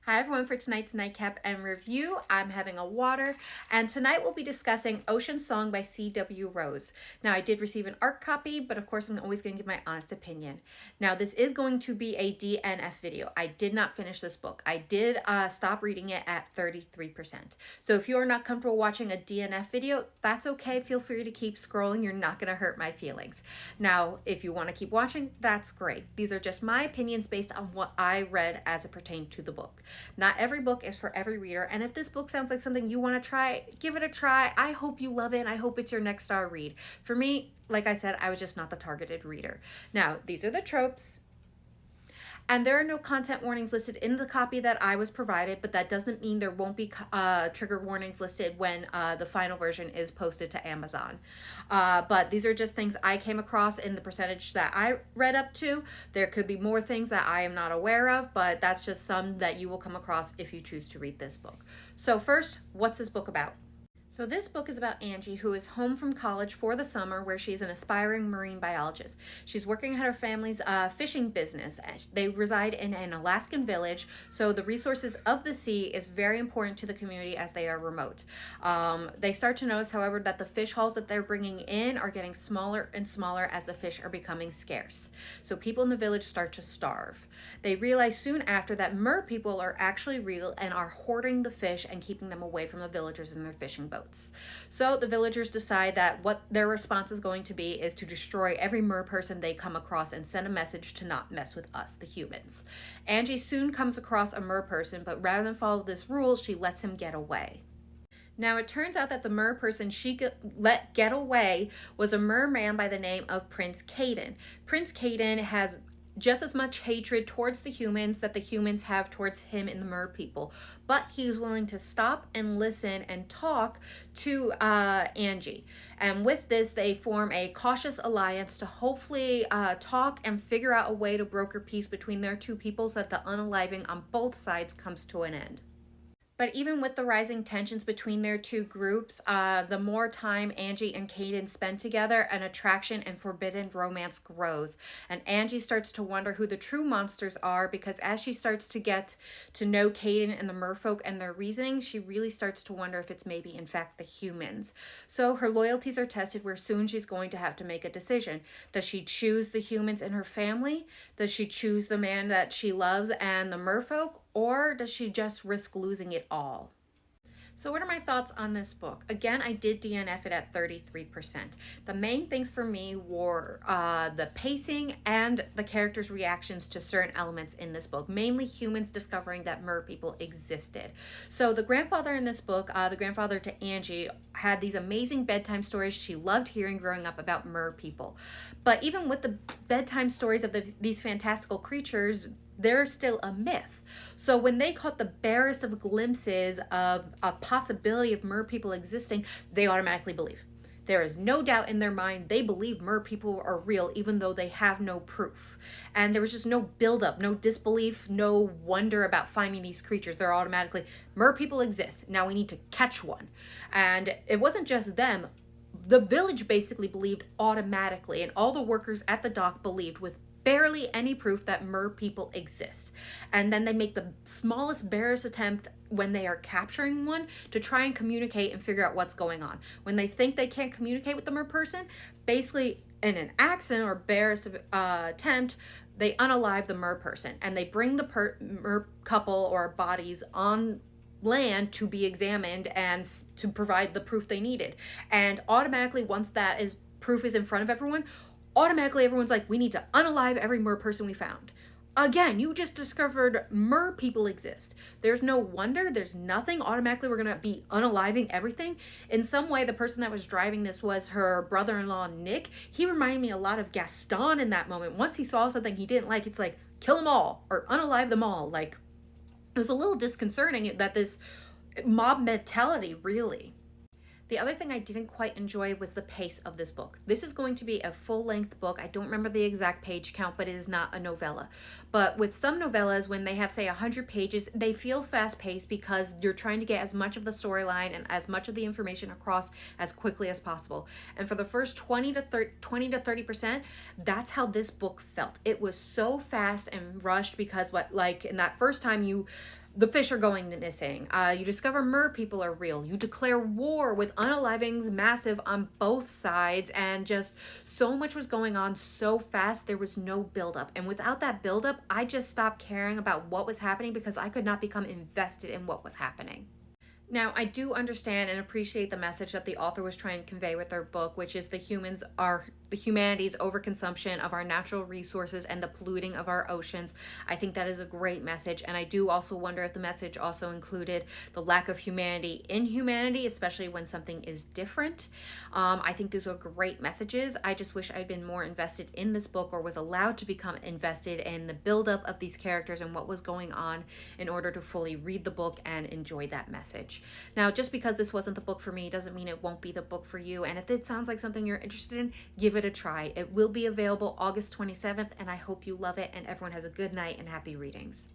Hi everyone, for tonight's Nightcap and review, I'm having a water, and tonight we'll be discussing Oceansong by C.W. Rose. Now, I did receive an art copy, but of course I'm always going to give my honest opinion. Now, this is going to be a DNF video. I did not finish this book. I did stop reading it at 33%. So if you are not comfortable watching a DNF video, that's okay. Feel free to keep scrolling. You're not going to hurt my feelings. Now, if you want to keep watching, that's great. These are just my opinions based on what I read as it pertained to the book. Not every book is for every reader, and if this book sounds like something you want to try, give it a try. I hope you love it, and I hope it's your next star read. For me, like I said, I was just not the targeted reader. Now, these are the tropes. And there are no content warnings listed in the copy that I was provided, but that doesn't mean there won't be trigger warnings listed when the final version is posted to Amazon. But these are just things I came across in the percentage that I read up to. There could be more things that I am not aware of, but that's just some that you will come across if you choose to read this book. So first, what's this book about? So this book is about Angie, who is home from college for the summer, where she is an aspiring marine biologist. She's working at her family's fishing business. They reside in an Alaskan village, so the resources of the sea is very important to the community as they are remote. They start to notice, however, that the fish hauls that they're bringing in are getting smaller and smaller as the fish are becoming scarce. So people in the village start to starve. They realize soon after that mer people are actually real and are hoarding the fish and keeping them away from the villagers in their fishing boats. So the villagers decide that what their response is going to be is to destroy every mer person they come across and send a message to not mess with us, the humans. Angie soon comes across a mer person, but rather than follow this rule, she lets him get away. Now, it turns out that the mer person she let get away was a merman by the name of Prince Caden. Prince Caden has just as much hatred towards the humans that the humans have towards him and the mer people, but he's willing to stop and listen and talk to Angie. And with this, they form a cautious alliance to hopefully talk and figure out a way to broker peace between their two peoples so that the unaliving on both sides comes to an end. But even with the rising tensions between their two groups, the more time Angie and Caden spend together, an attraction and forbidden romance grows. And Angie starts to wonder who the true monsters are, because as she starts to get to know Caden and the merfolk and their reasoning, she really starts to wonder if it's maybe in fact the humans. So her loyalties are tested, where soon she's going to have to make a decision. Does she choose the humans in her family? Does she choose the man that she loves and the merfolk? Or does she just risk losing it all? So what are my thoughts on this book? Again, I did DNF it at 33%. The main things for me were the pacing and the characters' reactions to certain elements in this book, mainly humans discovering that mer people existed. So the grandfather in this book, the grandfather to Angie, had these amazing bedtime stories she loved hearing growing up about mer people. But even with the bedtime stories of these fantastical creatures, they're still a myth. So when they caught the barest of glimpses of a possibility of mer people existing, they automatically believe. There is no doubt in their mind they believe mer people are real, even though they have no proof. And there was just no buildup, no disbelief, no wonder about finding these creatures. They're automatically, mer people exist. Now we need to catch one. And it wasn't just them. The village basically believed automatically, and all the workers at the dock believed with barely any proof that mer people exist. And then they make the smallest, barest attempt when they are capturing one to try and communicate and figure out what's going on. When they think they can't communicate with the mer person, basically in an accident or barest attempt, they unalive the mer person and they bring the mer couple or bodies on land to be examined and to provide the proof they needed. And automatically, once that is proof is in front of everyone, automatically everyone's like, we need to unalive every mer person we found. Again, you just discovered mer people exist. There's no wonder, there's nothing. Automatically we're gonna be unaliving everything. In some way, the person that was driving this was her brother-in-law, Nick. He reminded me a lot of Gaston in that moment. Once he saw something he didn't like, it's like, kill them all or unalive them all. Like, it was a little disconcerting that this mob mentality, really. The other thing I didn't quite enjoy was the pace of this book. This is going to be a full-length book. I don't remember the exact page count, but it is not a novella. But with some novellas, when they have, say, 100 pages, they feel fast-paced because you're trying to get as much of the storyline and as much of the information across as quickly as possible. And for the first 20 to 30%, that's how this book felt. It was so fast and rushed because in that first time the fish are going missing. You discover mer people are real. You declare war with unalivings massive on both sides, and just so much was going on so fast. There was no buildup, and without that buildup, I just stopped caring about what was happening because I could not become invested in what was happening. Now, I do understand and appreciate the message that the author was trying to convey with their book, which is the humanity's overconsumption of our natural resources and the polluting of our oceans. I think that is a great message, and I do also wonder if the message also included the lack of humanity in humanity, especially when something is different. I think those are great messages. I just wish I'd been more invested in this book, or was allowed to become invested in the buildup of these characters and what was going on in order to fully read the book and enjoy that message. Now, just because this wasn't the book for me doesn't mean it won't be the book for you. And if it sounds like something you're interested in, give it a try. It will be available August 27th, and I hope you love it and everyone has a good night and happy readings.